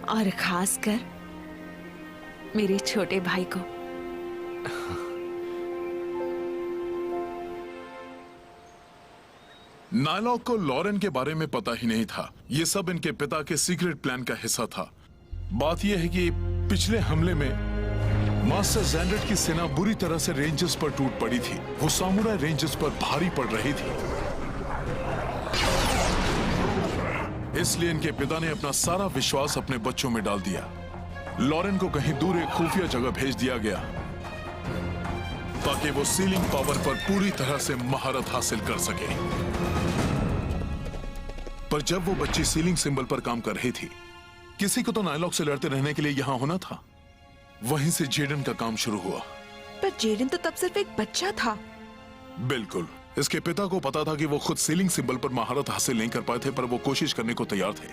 और खासकर मेरे छोटे भाई को। नायलॉक को लॉरेन के बारे में पता ही नहीं था। ये सब इनके पिता के सीक्रेट प्लान का हिस्सा था। बात यह है कि पिछले हमले में मास्टर ज़ैंड्रेट की सेना बुरी तरह से रेंजर्स पर टूट पड़ी थी। वो सामुराई रेंजर्स पर भारी पड़ रही थी। इसलिए इनके पिता ने अपना सारा विश्वास अपने बच्चों में डाल दिया। लॉरेन को कहीं दूर एक खुफिया जगह भेज दिया गया ताकि वो सीलिंग पावर पर पूरी तरह से महारत हासिल कर सके। पर जब वो बच्ची सीलिंग सिंबल पर काम कर रही थी, किसी को तो नायलॉक से लड़ते रहने के लिए यहां होना था। वहीं से जेडन का काम शुरू हुआ। पर जेडन तो तब सिर्फ एक बच्चा था। बिल्कुल। इसके पिता को पता था कि वो खुद सीलिंग सिंबल पर महारत हासिल नहीं कर पाए थे, पर वो कोशिश करने को तैयार थे।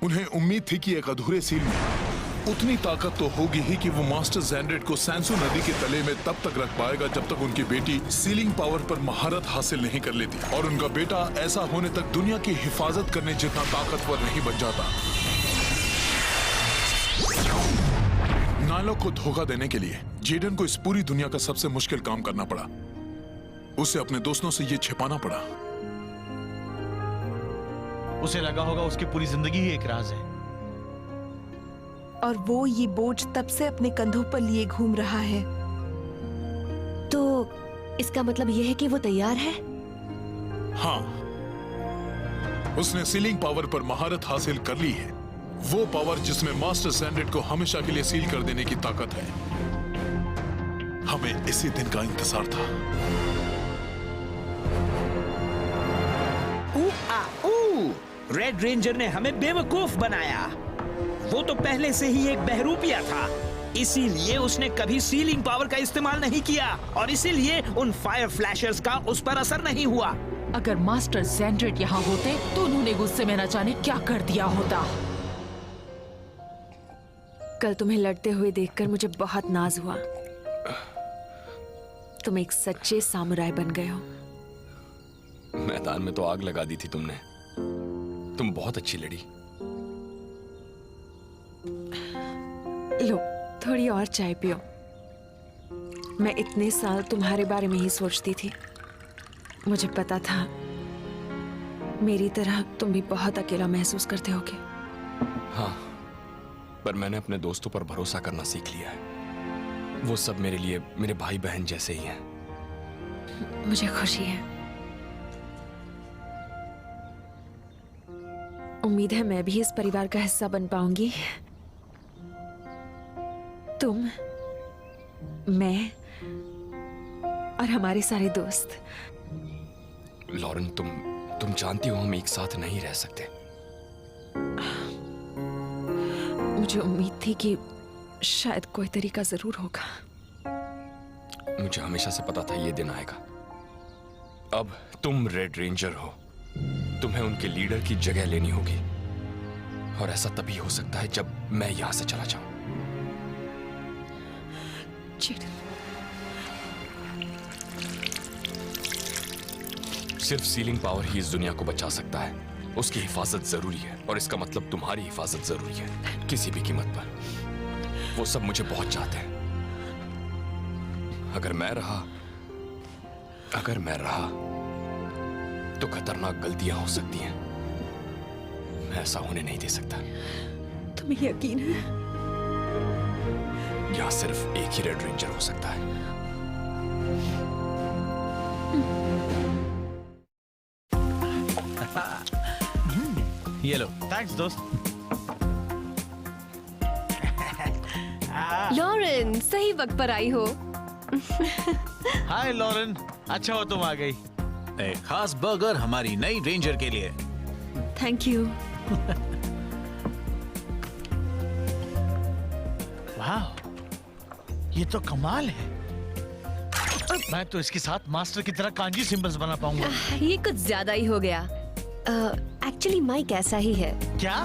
उन्हें उम्मीद थी कि एक अधूरे सील में उतनी ताकत तो होगी ही कि वो मास्टर ज़ैंड्रेट को सैंसू नदी के तले में तब तक रख पाएगा जब तक उनकी बेटी सीलिंग पावर पर महारत हासिल नहीं कर लेती, और उनका बेटा ऐसा होने तक दुनिया की हिफाजत करने जितना ताकतवर नहीं बन जाता। नायलॉक को धोखा देने के लिए जेडन को इस पूरी दुनिया का सबसे मुश्किल काम करना पड़ा। उसे अपने दोस्तों से ये छिपाना पड़ा। उसे लगा होगा उसकी पूरी जिंदगी ही एक राज है, और वो ये बोझ तब से अपने कंधों पर लिए घूम रहा है। तो इसका मतलब यह है कि वो तैयार है? हाँ, उसने सीलिंग पावर पर महारत हासिल कर ली है। वो पावर जिसमें मास्टर ज़ैंड्रेट को हमेशा के लिए सील कर देने की ताकत है। हमें इसी दिन का इंतजार था। रेड रेंजर ने हमें बेवकूफ बनाया। वो तो पहले से ही एक बहरूपिया था, इसीलिए उसने कभी सीलिंग पावर का इस्तेमाल नहीं किया, और इसीलिए उन फायर फ्लैशर्स का उस पर असर नहीं हुआ। अगर मास्टर ज़ैंड्रेट यहाँ होते तो उन्होंने गुस्से में न जाने क्या कर दिया होता। कल तुम्हें लड़ते हुए देखकर मुझे बहुत नाज हुआ। तुम एक सच्चे सामुराई बन गए हो। मैदान में तो आग लगा दी थी तुमने। तुम बहुत अच्छी लड़ी। लो, थोड़ी और चाय पियो। मैं इतने साल तुम्हारे बारे में ही सोचती थी। मुझे पता था मेरी तरह तुम भी बहुत अकेला महसूस करते होगे। हाँ, पर मैंने अपने दोस्तों पर भरोसा करना सीख लिया है। वो सब मेरे लिए मेरे भाई बहन जैसे ही हैं। मुझे खुशी है। उम्मीद है मैं भी इस परिवार का हिस्सा बन पाऊंगी। तुम, मैं और हमारे सारे दोस्त। लॉरेन, तुम जानती हो हम एक साथ नहीं रह सकते। मुझे उम्मीद थी कि शायद कोई तरीका जरूर होगा। मुझे हमेशा से पता था ये दिन आएगा। अब तुम रेड रेंजर हो। तुम्हें उनके लीडर की जगह लेनी होगी, और ऐसा तभी हो सकता है जब मैं यहां से चला जाऊं। सिर्फ सीलिंग पावर ही इस दुनिया को बचा सकता है। उसकी हिफाजत जरूरी है, और इसका मतलब तुम्हारी हिफाजत जरूरी है, किसी भी कीमत पर। वो सब मुझे बहुत चाहते हैं। अगर मैं रहा तो खतरनाक गलतियां हो सकती हैं। मैं ऐसा होने नहीं दे सकता। तुम्हें यकीन है? यहां सिर्फ एक ही रेड रेंजर हो सकता है। ये लो। थैंक्स दोस्त। लॉरेन, सही वक्त पर आई हो। हाय लॉरेन, अच्छा हो तुम आ गई। एक खास बर्गर हमारी नई रेंजर के लिए। Thank you. वाह, ये तो कमाल है। मैं तो इसके साथ मास्टर की तरह कांजी सिंबल्स बना पाऊंगा। ये कुछ ज्यादा ही हो गया। एक्चुअली माइक ऐसा ही है। क्या?